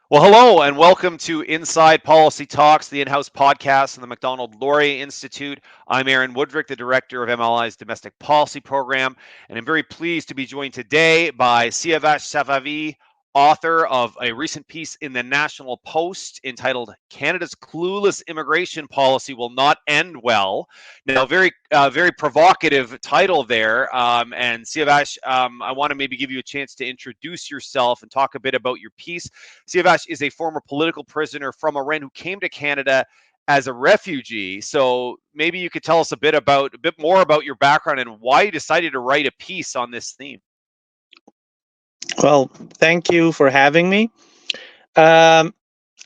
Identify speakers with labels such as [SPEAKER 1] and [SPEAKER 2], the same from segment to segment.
[SPEAKER 1] Well, hello and welcome to Inside Policy Talks, the in-house podcast of the Macdonald-Laurier Institute. I'm Aaron Wudrick, the director of MLI's domestic policy program, and I'm very pleased to be joined today by Siavash Safavi, author of a recent piece in the National Post entitled "Canada's Clueless Immigration Policy Will Not End Well." Now, very provocative title there. And Siavash, I want to maybe give you a chance to introduce yourself and talk a bit about your piece. Siavash is a former political prisoner from Iran who came to Canada as a refugee. So maybe you could tell us a bit more about your background and why you decided to write a piece on this theme.
[SPEAKER 2] Well, thank you for having me. Um,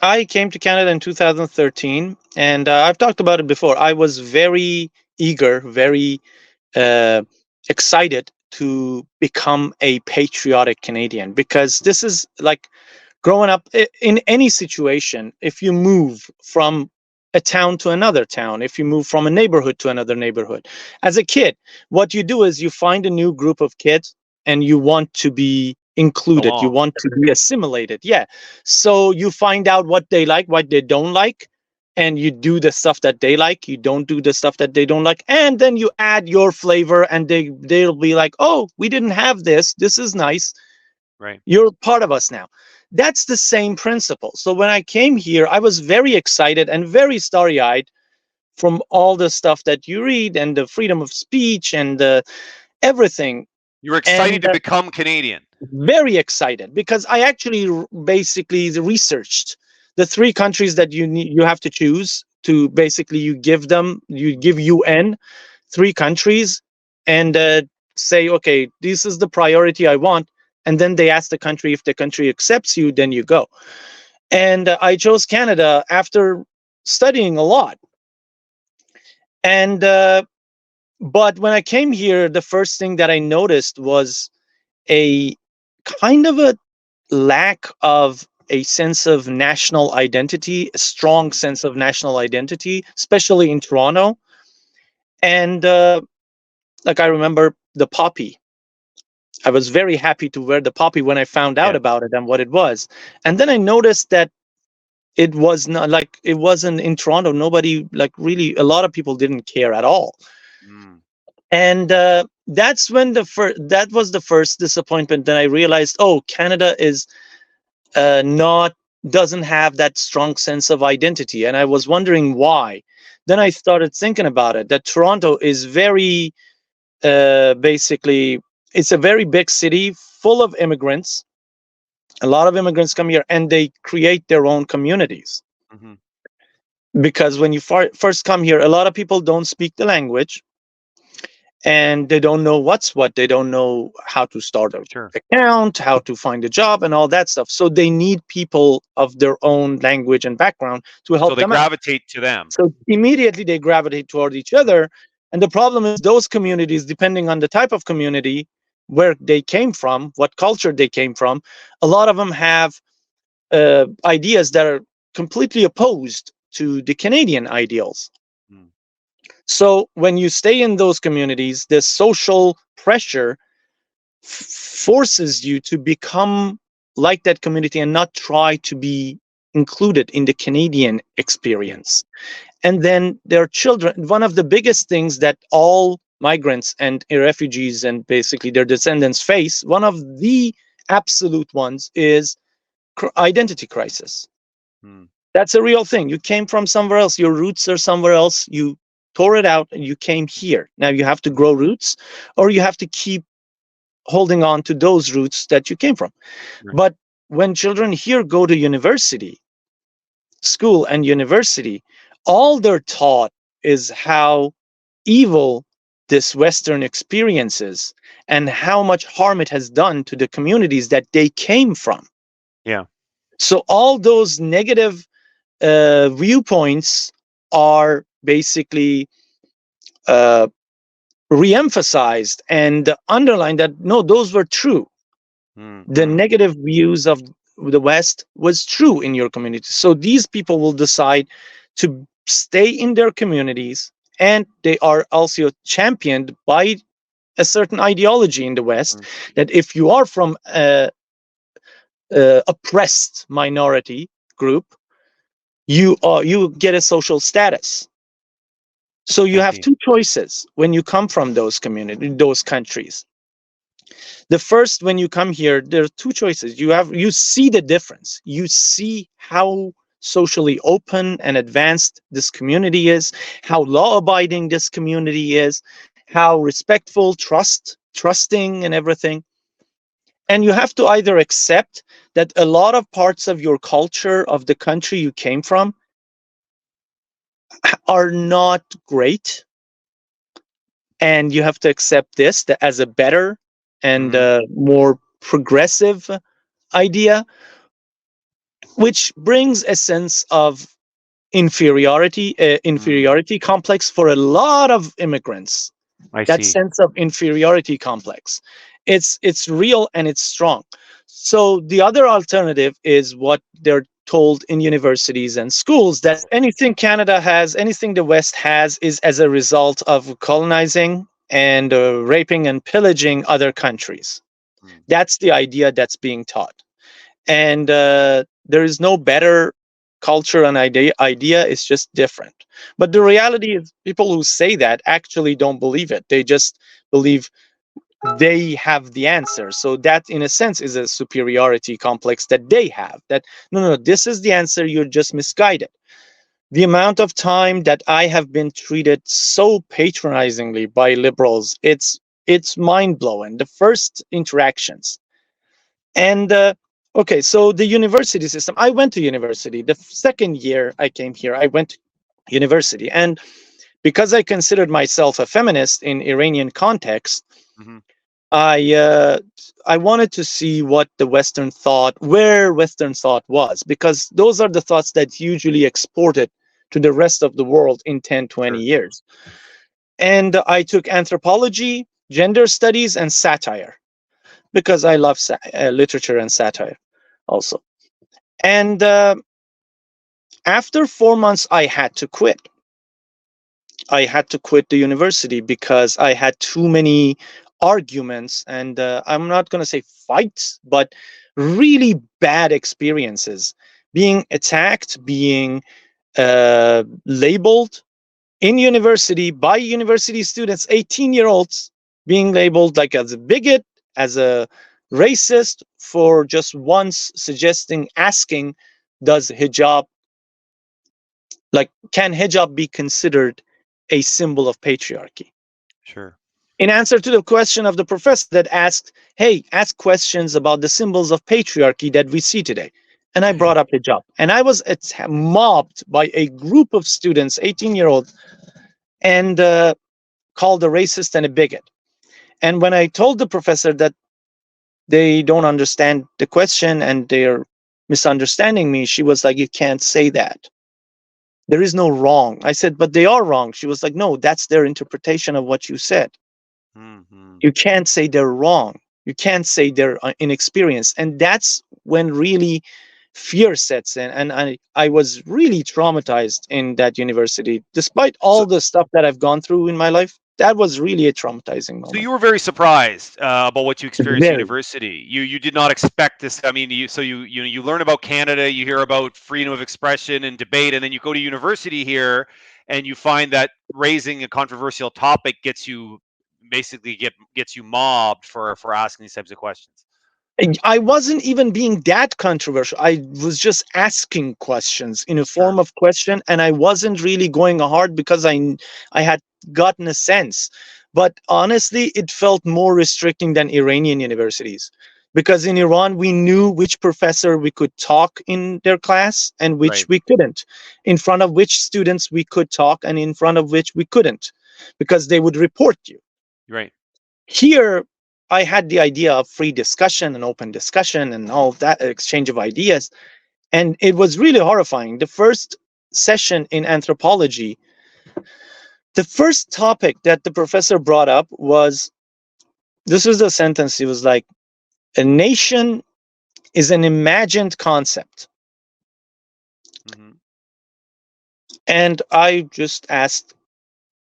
[SPEAKER 2] I came to Canada in 2013, and I've talked about it before. I was very eager, very excited to become a patriotic Canadian, because this is like growing up in any situation. If you move from a town to another town, if you move from a neighborhood to another neighborhood, as a kid, what you do is you find a new group of kids and you want to be included, you want to be assimilated. Yeah. So you find out what they like, what they don't like, and you do the stuff that they like, you don't do the stuff that they don't like, and then you add your flavor, and they'll be like, oh, we didn't have this is nice,
[SPEAKER 1] Right.
[SPEAKER 2] you're part of us now. That's the same principle. So when I came here, I was very excited and very starry-eyed from all the stuff that you read and the freedom of speech and everything.
[SPEAKER 1] You were excited to become Canadian.
[SPEAKER 2] Very excited, because I actually basically researched the three countries that you have to choose to. Basically, you give UN three countries and say, okay, this is the priority I want. And then they ask the country, if the country accepts you, then you go. And I chose Canada after studying a lot. And but when I came here, the first thing that I noticed was a kind of a lack of a sense of national identity, a strong sense of national identity, especially in Toronto. And like I remember the poppy. I was very happy to wear the poppy when I found out about it and what it was. And then I noticed that it was not like, it wasn't in Toronto. Nobody, like, really, a lot of people didn't care at all. And that's when that was the first disappointment. Then I realized, oh, Canada is doesn't have that strong sense of identity. And I was wondering why. Then I started thinking about it, that Toronto is very, basically, it's a very big city full of immigrants. A lot of immigrants come here and they create their own communities.
[SPEAKER 1] Mm-hmm.
[SPEAKER 2] Because when you first come here, a lot of people don't speak the language and they don't know what's what. They don't know how to start an account, how to find a job, and all that stuff. So they need people of their own language and background to help them out.
[SPEAKER 1] So they gravitate to them.
[SPEAKER 2] So immediately they gravitate toward each other. And the problem is, those communities, depending on the type of community, where they came from, what culture they came from, a lot of them have ideas that are completely opposed to the Canadian ideals. So when you stay in those communities, the social pressure forces you to become like that community and not try to be included in the Canadian experience. And then their children, one of the biggest things that all migrants and refugees and basically their descendants face, one of the absolute ones, is identity crisis. That's a real thing. You came from somewhere else. Your roots are somewhere else. You tore it out and you came here. Now you have to grow roots, or you have to keep holding on to those roots that you came from. But when children here go to school and university, all they're taught is how evil this Western experience is and how much harm it has done to the communities that they came from.
[SPEAKER 1] Yeah.
[SPEAKER 2] So all those negative viewpoints are basically re-emphasized and underlined that, no, those were true. The negative views of the West was true in your community. So these people will decide to stay in their communities, and they are also championed by a certain ideology in the West, that if you are from oppressed minority group, you get a social status. So you
[SPEAKER 1] I
[SPEAKER 2] have
[SPEAKER 1] see.
[SPEAKER 2] two choices when you come from those countries. The first, when you come here, there are two choices. You see the difference. You see how socially open and advanced this community is, how law-abiding this community is, how respectful, trusting, and everything. And you have to either accept that a lot of parts of your culture, of the country you came from, are not great, and you have to accept this as a better and more progressive idea, which brings a sense of
[SPEAKER 1] Mm,
[SPEAKER 2] inferiority complex for a lot of immigrants.
[SPEAKER 1] I
[SPEAKER 2] That
[SPEAKER 1] see.
[SPEAKER 2] sense of inferiority complex, it's real and it's strong. So the other alternative is what they're told in universities and schools, that anything Canada has, anything the West has, is as a result of colonizing and raping and pillaging other countries.
[SPEAKER 1] Mm.
[SPEAKER 2] That's the idea that's being taught. And there is no better culture and idea. It's just different. But the reality is, people who say that actually don't believe it. They just believe they have the answer. So that, in a sense, is a superiority complex that they have. That no, this is the answer. You're just misguided. The amount of time that I have been treated so patronizingly by liberals, it's mind blowing. The first interactions. And okay, so the university system. I went to university. The second year I came here, I went to university, and because I considered myself a feminist in Iranian context,
[SPEAKER 1] Hmm.
[SPEAKER 2] I uh, I wanted to see what the Western thought, where Western thought was, because those are the thoughts that usually exported to the rest of the world in 10, 20
[SPEAKER 1] Sure.
[SPEAKER 2] years. And I took anthropology, gender studies, and satire because I love literature and satire also. And after 4 months, I had to quit. I had to quit the university because I had too many arguments, and I'm not going to say fights, but really bad experiences, being attacked, being labeled in university by university students, 18-year-olds, being labeled like as a bigot, as a racist, for just once asking, does hijab, like, can hijab be considered a symbol of patriarchy?
[SPEAKER 1] Sure.
[SPEAKER 2] In answer to the question of the professor that asked, hey, ask questions about the symbols of patriarchy that we see today. And I brought up hijab. And I was mobbed by a group of students, 18-year-olds, and called a racist and a bigot. And when I told the professor that they don't understand the question and they're misunderstanding me, she was like, you can't say that. There is no wrong. I said, but they are wrong. She was like, no, that's their interpretation of what you said.
[SPEAKER 1] Hmm.
[SPEAKER 2] You can't say they're wrong. You can't say they're inexperienced. And that's when really fear sets in. And I was really traumatized in that university. Despite
[SPEAKER 1] So,
[SPEAKER 2] all the stuff that I've gone through in my life, that was really a traumatizing
[SPEAKER 1] so
[SPEAKER 2] moment.
[SPEAKER 1] you were very surprised about what you experienced at
[SPEAKER 2] Very.
[SPEAKER 1] university. You did not expect this. I mean, you learn about Canada, you hear about freedom of expression and debate, and then you go to university here, and you find that raising a controversial topic gets you mobbed for asking these types of questions.
[SPEAKER 2] I wasn't even being that controversial. I was just asking questions in a
[SPEAKER 1] Sure.
[SPEAKER 2] form of question, and I wasn't really going hard because I had gotten a sense. But honestly, it felt more restricting than Iranian universities, because in Iran we knew which professor we could talk in their class and which
[SPEAKER 1] Right.
[SPEAKER 2] we couldn't, in front of which students we could talk and in front of which we couldn't, because they would report you.
[SPEAKER 1] Right.
[SPEAKER 2] Here, I had the idea of free discussion and open discussion and all of that exchange of ideas. And it was really horrifying. The first session in anthropology, the first topic that the professor brought up was, this was the sentence. He was like, a nation is an imagined concept.
[SPEAKER 1] Hmm.
[SPEAKER 2] And I just asked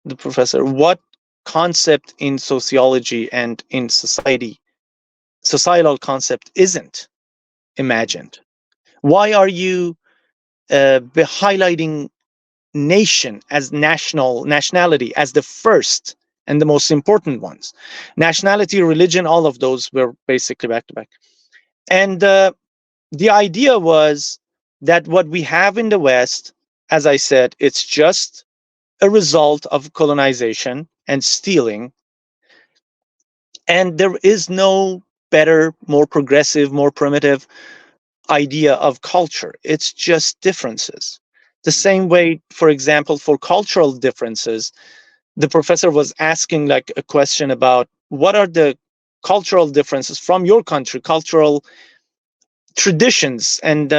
[SPEAKER 2] the professor, what concept in sociology and in society, societal concept isn't? imagined? Why are you highlighting nation as nationality as the first and the most important ones? Nationality, religion, all of those were basically back to back. And the idea was that what we have in the West, as I said, it's just a result of colonization and stealing. And there is no better, more progressive, more primitive idea of culture. It's just differences. The
[SPEAKER 1] Mm.
[SPEAKER 2] same way, for example, for cultural differences, the professor was asking like a question about what are the cultural differences from your country, cultural traditions and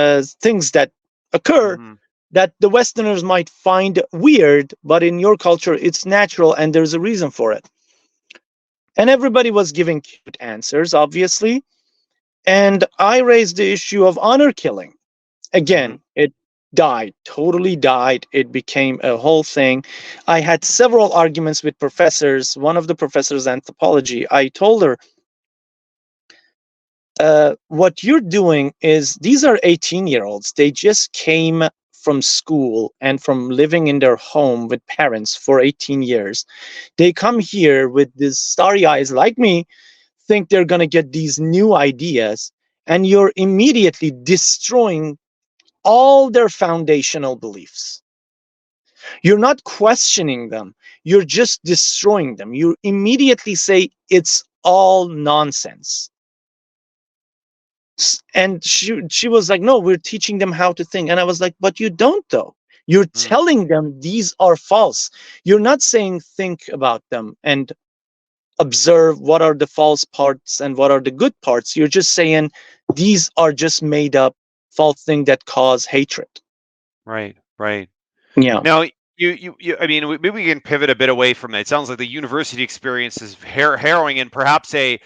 [SPEAKER 2] things that occur
[SPEAKER 1] Mm-hmm.
[SPEAKER 2] that the Westerners might find weird, but in your culture it's natural and there's a reason for it. And everybody was giving cute answers, obviously. And I raised the issue of honor killing.
[SPEAKER 1] Mm-hmm.
[SPEAKER 2] Again, it died, totally died. It became a whole thing. I had several arguments with professors. One of the professors, anthropology, I told her, what you're doing is these are 18-year-olds. They just came from school and from living in their home with parents for 18 years. They come here with these starry eyes like me, think they're going to get these new ideas, and you're immediately destroying all their foundational beliefs. You're not questioning them, you're just destroying them. You immediately say it's all nonsense. And she was like, no, we're teaching them how to think. And I was like, but you don't though. You're
[SPEAKER 1] Mm.
[SPEAKER 2] telling them these are false. You're not saying think about them and observe what are the false parts and what are the good parts. You're just saying these are just made up false things that cause hatred.
[SPEAKER 1] Right. Right.
[SPEAKER 2] Yeah.
[SPEAKER 1] Now, I mean, maybe we can pivot a bit away from that. It sounds like the university experience is harrowing, and perhaps a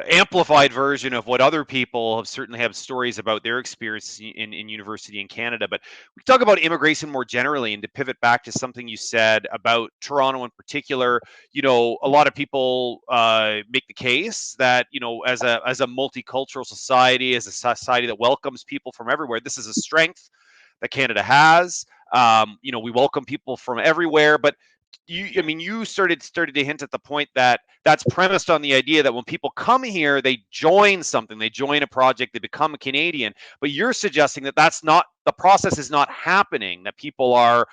[SPEAKER 1] amplified version of what other people have certainly have stories about their experience in university in Canada. But we talk about immigration more generally, and to pivot back to something you said about Toronto in particular. A lot of people make the case that as a multicultural society, as a society that welcomes people from everywhere, this is a strength that Canada has. We welcome people from everywhere, but you started to hint at the point that that's premised on the idea that when people come here, they join something, they join a project, they become a Canadian. But you're suggesting that that's not the process is not happening. That people are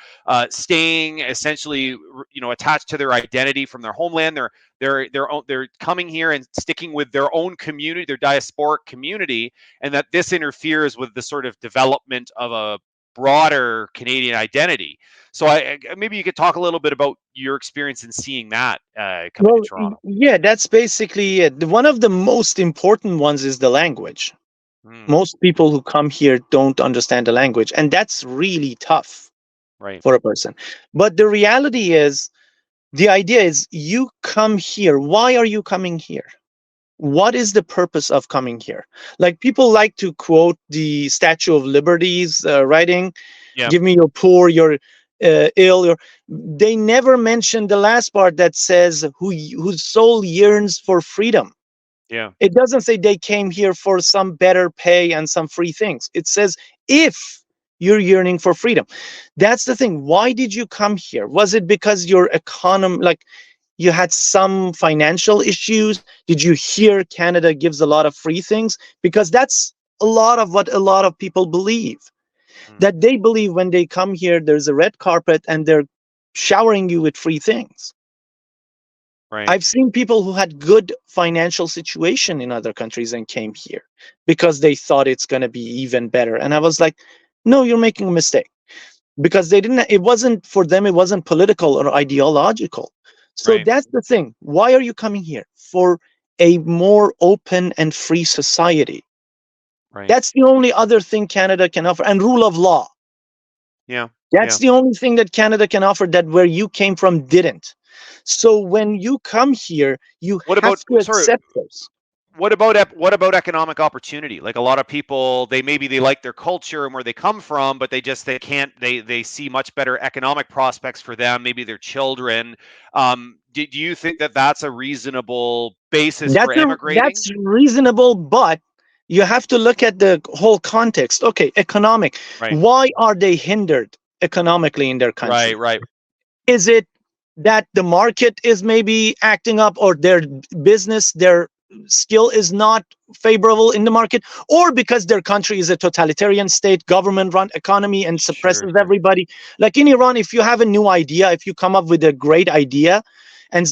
[SPEAKER 1] staying essentially, attached to their identity from their homeland. They're coming here and sticking with their own community, their diasporic community, and that this interferes with the sort of development of a broader Canadian identity. So maybe you could talk a little bit about your experience in seeing that coming to
[SPEAKER 2] Well,
[SPEAKER 1] Toronto.
[SPEAKER 2] yeah, that's basically it. One of the most important ones is the language.
[SPEAKER 1] Mm,
[SPEAKER 2] Most people who come here don't understand the language, and that's really tough
[SPEAKER 1] right.
[SPEAKER 2] for a person. But the reality is, the idea is you come here. Why are you coming here? What is the purpose of coming here? Like people like to quote the Statue of Liberty's writing,
[SPEAKER 1] Yeah.
[SPEAKER 2] give me your poor, your ill, your. They never mention the last part that says whose soul yearns for freedom.
[SPEAKER 1] Yeah.
[SPEAKER 2] It doesn't say they came here for some better pay and some free things. It says if you're yearning for freedom. That's the thing. Why did you come here? Was it because your economy, like you had some financial issues? Did you hear Canada gives a lot of free things? Because that's a lot of what a lot of people believe.
[SPEAKER 1] Mm,
[SPEAKER 2] That they believe when they come here, there's a red carpet and they're showering you with free things.
[SPEAKER 1] right.
[SPEAKER 2] I've seen people who had good financial situation in other countries and came here because they thought it's going to be even better. And I was like, no, you're making a mistake, because they didn't, it wasn't for them, it wasn't political or ideological. So
[SPEAKER 1] Right.
[SPEAKER 2] that's the thing. Why are you coming here? For a more open and free society.
[SPEAKER 1] Right.
[SPEAKER 2] That's the only other thing Canada can offer. And rule of law.
[SPEAKER 1] Yeah.
[SPEAKER 2] That's
[SPEAKER 1] Yeah.
[SPEAKER 2] the only thing that Canada can offer that where you came from didn't. So when you come here, you
[SPEAKER 1] What
[SPEAKER 2] have
[SPEAKER 1] about
[SPEAKER 2] to
[SPEAKER 1] sorry?
[SPEAKER 2] accept those.
[SPEAKER 1] What about economic opportunity? Like a lot of people, they like their culture and where they come from, but they can't they see much better economic prospects for them, maybe their children. Do you think that that's a reasonable basis for
[SPEAKER 2] That's
[SPEAKER 1] emigrating?
[SPEAKER 2] reasonable, but You have to look at the whole context. Okay, economic.
[SPEAKER 1] Right.
[SPEAKER 2] Why are they hindered economically in their country?
[SPEAKER 1] Right. Right.
[SPEAKER 2] Is it that the market is maybe acting up, or their business, their skill is not favorable in the market, or because their country is a totalitarian state, government run economy, and
[SPEAKER 1] Sure.
[SPEAKER 2] suppresses
[SPEAKER 1] Sure.
[SPEAKER 2] everybody? Like in Iran, if you have a new idea, if you come up with a great idea and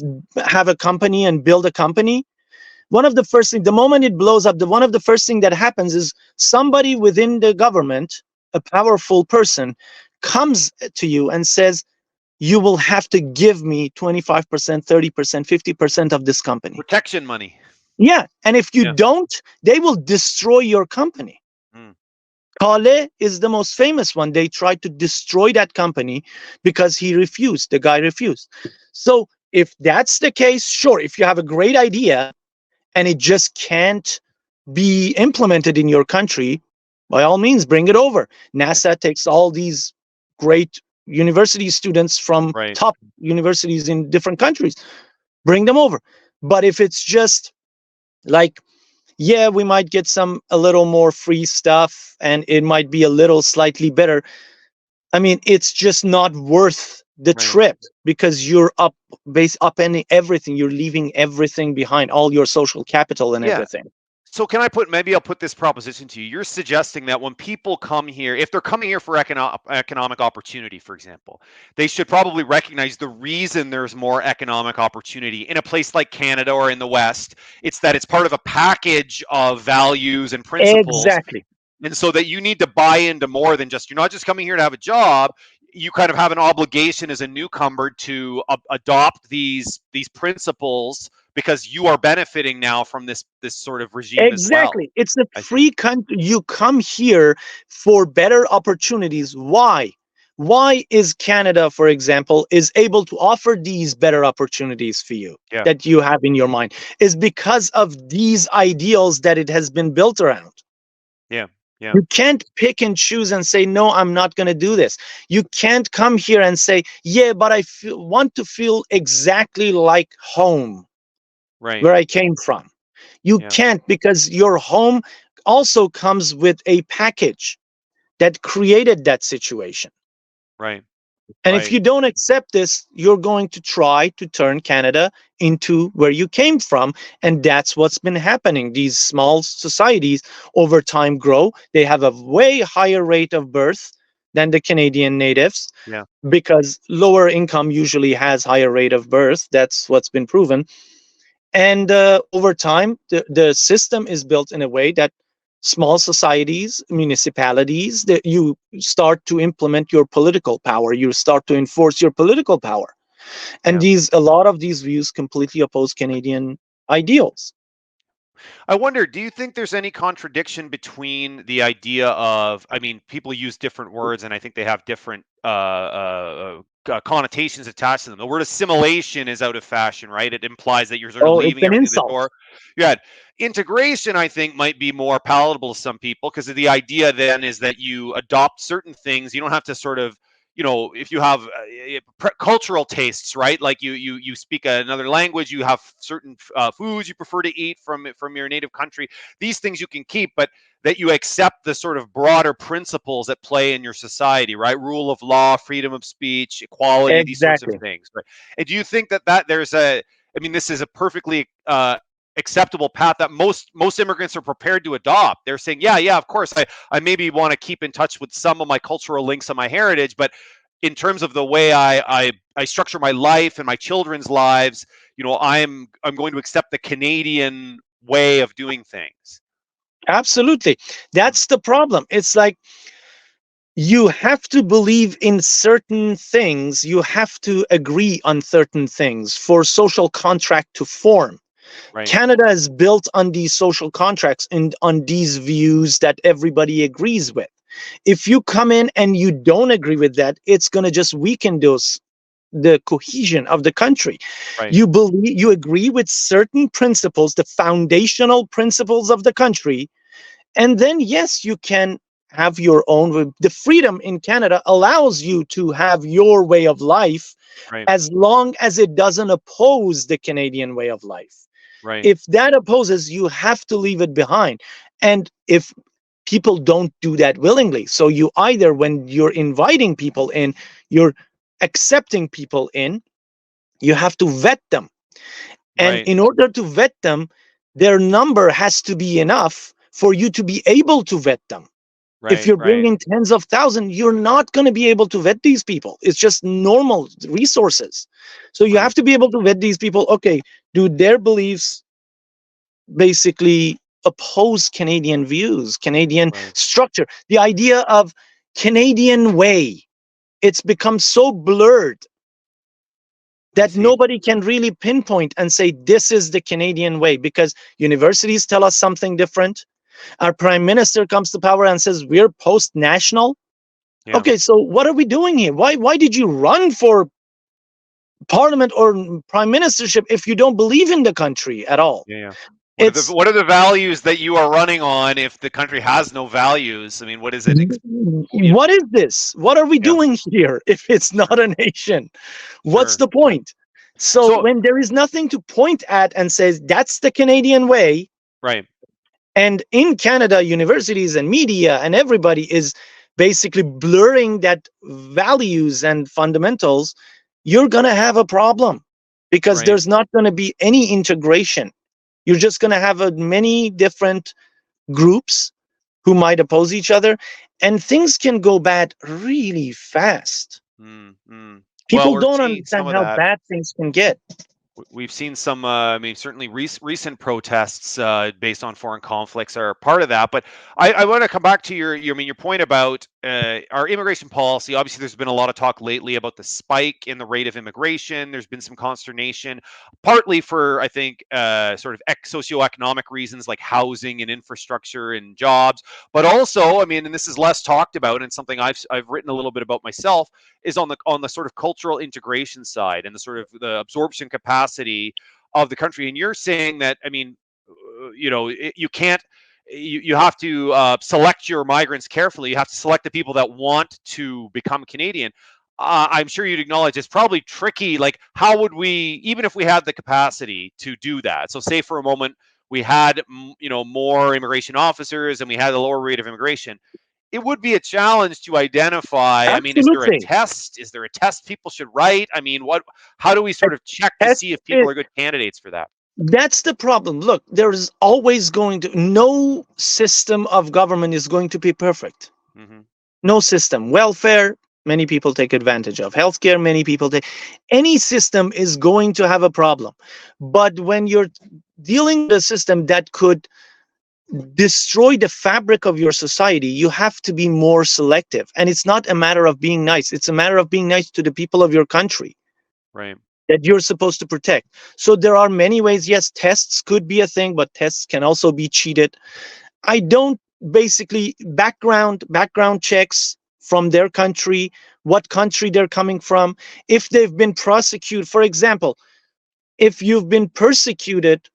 [SPEAKER 2] have a company and build a company, one of the first things, the moment it blows up, one of the first thing that happens is somebody within the government, a powerful person, comes to you and says, you will have to give me 25%, 30%, 50% of this company.
[SPEAKER 1] Protection money.
[SPEAKER 2] Yeah. And if you
[SPEAKER 1] Yeah.
[SPEAKER 2] don't, they will destroy your company.
[SPEAKER 1] Mm.
[SPEAKER 2] Kale is the most famous one. They tried to destroy that company because he refused. The guy refused. So if that's the case, sure, if you have a great idea and it just can't be implemented in your country, by all means, bring it over. NASA takes all these great university students from
[SPEAKER 1] Right.
[SPEAKER 2] top universities in different countries, bring them over. But if it's just like, yeah, we might get a little more free stuff and it might be a little slightly better. I mean, it's just not worth the
[SPEAKER 1] Right.
[SPEAKER 2] trip, because you're upending everything. You're leaving everything behind, all your social capital and
[SPEAKER 1] Yeah.
[SPEAKER 2] everything.
[SPEAKER 1] So maybe I'll put this proposition to you. You're suggesting that when people come here, if they're coming here for economic opportunity, for example, they should probably recognize the reason there's more economic opportunity in a place like Canada or in the West. It's that it's part of a package of values and principles.
[SPEAKER 2] Exactly.
[SPEAKER 1] And so that you need to buy into more than just, you're not just coming here to have a job. You kind of have an obligation as a newcomer to adopt these principles, because you are benefiting now from this sort of regime as well.
[SPEAKER 2] Exactly. It's a free country. You come here for better opportunities. Why? Why is Canada, for example, is able to offer these better opportunities for you
[SPEAKER 1] Yeah.
[SPEAKER 2] that you have in your mind? Is because of these ideals that it has been built around.
[SPEAKER 1] Yeah. Yeah.
[SPEAKER 2] You can't pick and choose and say, no, I'm not going to do this. You can't come here and say, yeah, but I want to feel exactly like home,
[SPEAKER 1] Right.
[SPEAKER 2] where I came from. You
[SPEAKER 1] Yeah.
[SPEAKER 2] can't, because your home also comes with a package that created that situation.
[SPEAKER 1] Right.
[SPEAKER 2] And if you don't accept this, you're going to try to turn Canada into where you came from. And that's what's been happening. These small societies over time grow. They have a way higher rate of birth than the Canadian natives.
[SPEAKER 1] Yeah.
[SPEAKER 2] Because lower income usually has higher rate of birth. That's what's been proven. And over time, the system is built in a way that small societies, municipalities, that you start to implement your political power, you start to enforce your political power. And a lot of these views completely oppose Canadian ideals.
[SPEAKER 1] I wonder, do you think there's any contradiction between the idea of, I mean, people use different words and I think they have different connotations attached to them. The word assimilation is out of fashion, right? It implies that you're sort of
[SPEAKER 2] Oh, it's
[SPEAKER 1] leaving
[SPEAKER 2] an
[SPEAKER 1] everything at the
[SPEAKER 2] insult.
[SPEAKER 1] door. Yeah. Integration, I think, might be more palatable to some people, because the idea then is that you adopt certain things. You don't have to sort of, if you have cultural tastes, right? Like you speak another language, you have certain foods you prefer to eat from your native country. These things you can keep, but that you accept the sort of broader principles at play in your society, right? Rule of law, freedom of speech, equality, these sorts of
[SPEAKER 2] Exactly.
[SPEAKER 1] things. Right? And do you think that there's I mean, this is a perfectly acceptable path that most immigrants are prepared to adopt? They're saying, yeah, of course, I maybe want to keep in touch with some of my cultural links and my heritage, but in terms of the way I structure my life and my children's lives, I'm going to accept the Canadian way of doing things.
[SPEAKER 2] Absolutely. That's the problem. It's like, you have to believe in certain things. You have to agree on certain things for social contract to form.
[SPEAKER 1] Right.
[SPEAKER 2] Canada is built on these social contracts and on these views that everybody agrees with. If you come in and you don't agree with that, it's going to just weaken the cohesion of the country.
[SPEAKER 1] Right.
[SPEAKER 2] You agree with certain principles, the foundational principles of the country, and then yes, you can have your own. The freedom in Canada allows you to have your way of life,
[SPEAKER 1] Right.
[SPEAKER 2] as long as it doesn't oppose the Canadian way of life.
[SPEAKER 1] Right.
[SPEAKER 2] If that opposes, you have to leave it behind. And if people don't do that willingly, so you either, when you're inviting people in, you're accepting people in, you have to vet them. And
[SPEAKER 1] Right.
[SPEAKER 2] in order to vet them, their number has to be enough for you to be able to vet them. If
[SPEAKER 1] Right.
[SPEAKER 2] you're
[SPEAKER 1] Right.
[SPEAKER 2] bringing tens of thousands, you're not going to be able to vet these people. It's just normal resources. So you
[SPEAKER 1] Right.
[SPEAKER 2] have to be able to vet these people. Okay, do their beliefs basically oppose Canadian views, Canadian
[SPEAKER 1] Right.
[SPEAKER 2] structure? The idea of Canadian way, it's become so blurred
[SPEAKER 1] I
[SPEAKER 2] that
[SPEAKER 1] see.
[SPEAKER 2] nobody can really pinpoint and say this is the Canadian way, because universities tell us something different. Our prime minister comes to power and says we're post-national.
[SPEAKER 1] Yeah.
[SPEAKER 2] Okay, so what are we doing here? Why did you run for parliament or prime ministership if you don't believe in the country at all?
[SPEAKER 1] Yeah. Yeah.
[SPEAKER 2] It's
[SPEAKER 1] What are the values that you are running on if the country has no values? I mean, what is it? You know,
[SPEAKER 2] what is this? What are we
[SPEAKER 1] yeah.
[SPEAKER 2] doing here if it's not
[SPEAKER 1] Sure.
[SPEAKER 2] a nation? What's
[SPEAKER 1] Sure.
[SPEAKER 2] the
[SPEAKER 1] Sure.
[SPEAKER 2] point? So
[SPEAKER 1] So
[SPEAKER 2] when there is nothing to point at and says that's the Canadian way,
[SPEAKER 1] right.
[SPEAKER 2] and in Canada, universities and media and everybody is basically blurring that values and fundamentals, you're going to have a problem, because
[SPEAKER 1] Right.
[SPEAKER 2] there's not going to be any integration. You're just going to have many different groups who might oppose each other, and things can go bad really fast.
[SPEAKER 1] Mm, mm. Well,
[SPEAKER 2] People
[SPEAKER 1] we're
[SPEAKER 2] don't
[SPEAKER 1] seeing some
[SPEAKER 2] understand
[SPEAKER 1] of
[SPEAKER 2] how
[SPEAKER 1] that.
[SPEAKER 2] bad things can get.
[SPEAKER 1] We've seen some, I mean, certainly recent protests based on foreign conflicts are part of that. But I want to come back to I mean, your point about our immigration policy. Obviously, there's been a lot of talk lately about the spike in the rate of immigration. There's been some consternation, partly for, I think, sort of socioeconomic reasons like housing and infrastructure and jobs. But also, I mean, and this is less talked about and something I've written a little bit about myself, is on the sort of cultural integration side and the sort of the absorption capacity of the country. And you're saying that, I mean, you can't, you have to select your migrants carefully. You have to select the people that want to become Canadian. I'm sure you'd acknowledge it's probably tricky. Like, how would we, even if we had the capacity to do that? So, say for a moment we had, more immigration officers and we had a lower rate of immigration, it would be a challenge to identify. I mean, is there a
[SPEAKER 2] Absolutely.
[SPEAKER 1] test? Is there a test people should write? I mean, how do we
[SPEAKER 2] A
[SPEAKER 1] sort of check to
[SPEAKER 2] test
[SPEAKER 1] see if people
[SPEAKER 2] is,
[SPEAKER 1] are good candidates for that?
[SPEAKER 2] that's the problem. Look, there's always going to, no system of government is going to be perfect.
[SPEAKER 1] Hmm.
[SPEAKER 2] No system. Welfare, many people take advantage of. Healthcare, many people take. Any system is going to have a problem. But when you're dealing with a system that could destroy the fabric of your society, you have to be more selective. And it's not a matter of being nice, it's a matter of being nice to the people of your country
[SPEAKER 1] Right.
[SPEAKER 2] that you're supposed to protect. So there are many ways. Yes, tests could be a thing, but tests can also be cheated. I don't, basically background checks from their country, what country they're coming from, if they've been prosecuted. For example, if you've been persecuted,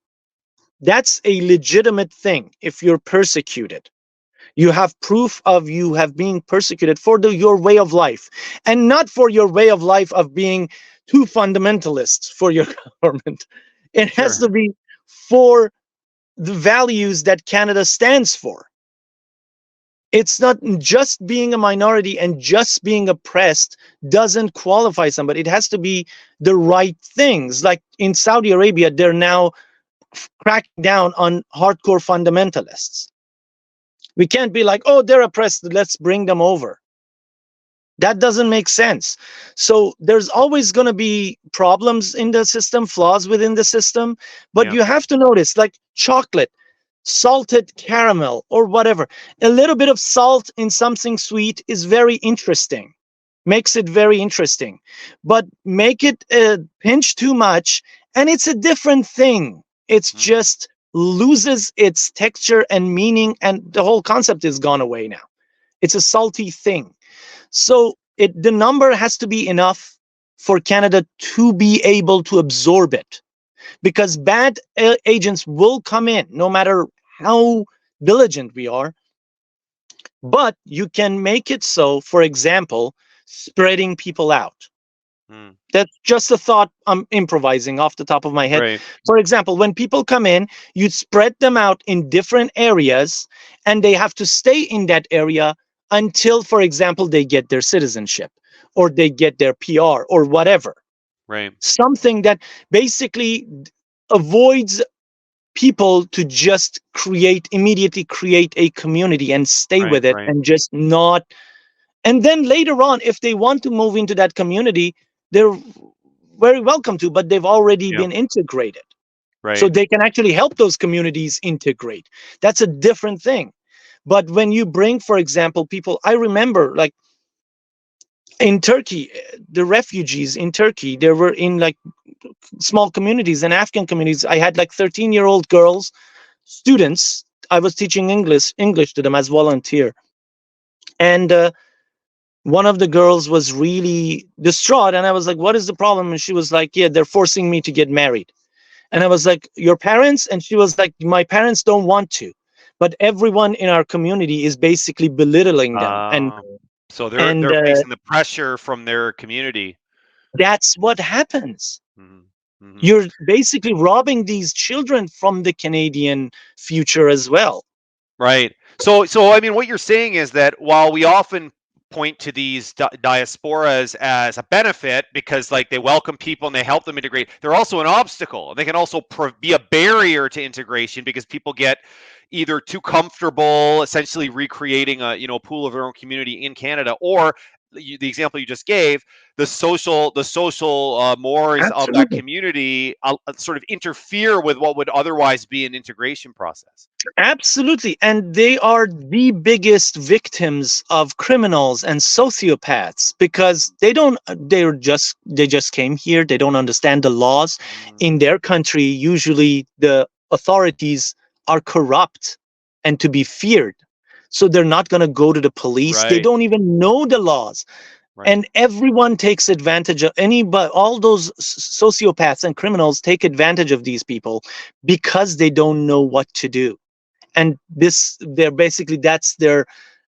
[SPEAKER 2] that's a legitimate thing. If you're persecuted, you have proof of you have being persecuted for your way of life, and not for your way of life of being too fundamentalist for your government. It has
[SPEAKER 1] Sure.
[SPEAKER 2] to be for the values that Canada stands for. It's not just being a minority and just being oppressed doesn't qualify somebody. It has to be the right things. Like in Saudi Arabia, they're now cracking down on hardcore fundamentalists. We can't be like, oh, they're oppressed, let's bring them over. That doesn't make sense. So there's always going to be problems in the system, flaws within the system. But
[SPEAKER 1] Yeah.
[SPEAKER 2] you have to notice, like chocolate, salted caramel, or whatever, a little bit of salt in something sweet is very interesting, makes it very interesting. But make it a pinch too much, and it's a different thing. It's
[SPEAKER 1] Hmm.
[SPEAKER 2] just loses its texture and meaning, and the whole concept is gone away now. It's a salty thing. So the number has to be enough for Canada to be able to absorb it, because bad agents will come in no matter how diligent we are. But you can make it so, for example, spreading people out.
[SPEAKER 1] Mm.
[SPEAKER 2] That's just a thought I'm improvising off the top of my head.
[SPEAKER 1] Right.
[SPEAKER 2] For example, when people come in, you spread them out in different areas and they have to stay in that area until, for example, they get their citizenship or they get their PR or whatever.
[SPEAKER 1] Right.
[SPEAKER 2] Something that basically avoids people to just immediately create a community and stay
[SPEAKER 1] Right.
[SPEAKER 2] with it
[SPEAKER 1] Right.
[SPEAKER 2] and just not. And then later on, if they want to move into that community, they're very welcome to, but they've already
[SPEAKER 1] Yep.
[SPEAKER 2] been integrated. So
[SPEAKER 1] Right.
[SPEAKER 2] they can actually help those communities integrate. That's a different thing. But when you bring, for example, people, I remember like in Turkey, the refugees in Turkey, there were in like small communities and Afghan communities. I had like 13-year-old girls, students. I was teaching English to them as volunteer. And one of the girls was really distraught. And I was like, what is the problem? And she was like, yeah, they're forcing me to get married. And I was like, your parents? And she was like, my parents don't want to. But everyone in our community is basically belittling them. And
[SPEAKER 1] Um, so they're
[SPEAKER 2] and
[SPEAKER 1] they're facing the pressure from their community.
[SPEAKER 2] that's what happens.
[SPEAKER 1] Hmm. Hmm.
[SPEAKER 2] You're basically robbing these children from the Canadian future as well.
[SPEAKER 1] Right. So I mean, what you're saying is that while we often point to these diasporas as a benefit because like they welcome people and they help them integrate, they're also an obstacle. They can also be a barrier to integration because people get either too comfortable, essentially recreating a pool of their own community in Canada, or the example you just gave, the social mores of that
[SPEAKER 2] Absolutely.
[SPEAKER 1] community sort of interfere with what would otherwise be an integration process.
[SPEAKER 2] Absolutely. And they are the biggest victims of criminals and sociopaths because they just came here. They don't understand the laws.
[SPEAKER 1] Mm.
[SPEAKER 2] In their country, usually the authorities are corrupt and to be feared. So they're not going to go to the police. They
[SPEAKER 1] Right.
[SPEAKER 2] don't even know the laws.
[SPEAKER 1] Right.
[SPEAKER 2] And everyone takes advantage of all those sociopaths and criminals take advantage of these people because they don't know what to do. And they're basically, that's their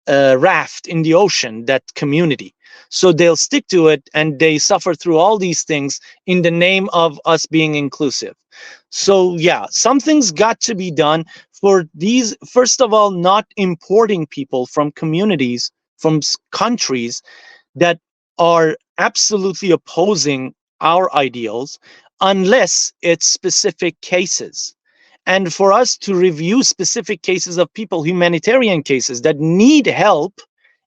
[SPEAKER 2] raft in the ocean, that community. So they'll stick to it and they suffer through all these things in the name of us being inclusive. So yeah, something's got to be done for these, first of all, not importing people from communities, from countries that are absolutely opposing our ideals unless it's specific cases. And for us to review specific cases of people, humanitarian cases that need help,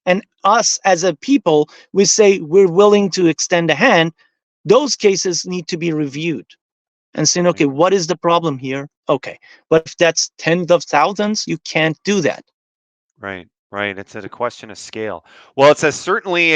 [SPEAKER 2] and us as a people, we say we're willing to extend a hand, those cases need to be reviewed and saying,
[SPEAKER 1] Right.
[SPEAKER 2] okay, what is the problem here? Okay. But if that's tens of thousands, you can't do that.
[SPEAKER 1] Right, right. It's a question of scale. Well, it's certainly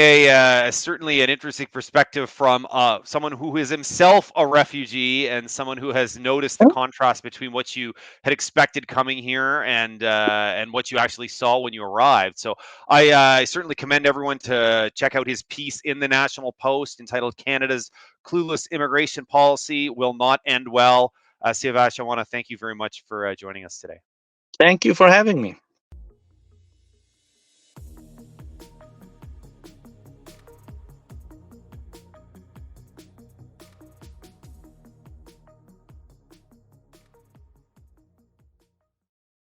[SPEAKER 1] an interesting perspective from someone who is himself a refugee and someone who has noticed the contrast between what you had expected coming here and what you actually saw when you arrived. So I certainly commend everyone to check out his piece in the National Post entitled "Canada's Clueless Immigration Policy Will Not End Well." Siavash, I want to thank you very much for joining us today.
[SPEAKER 2] Thank you for having me.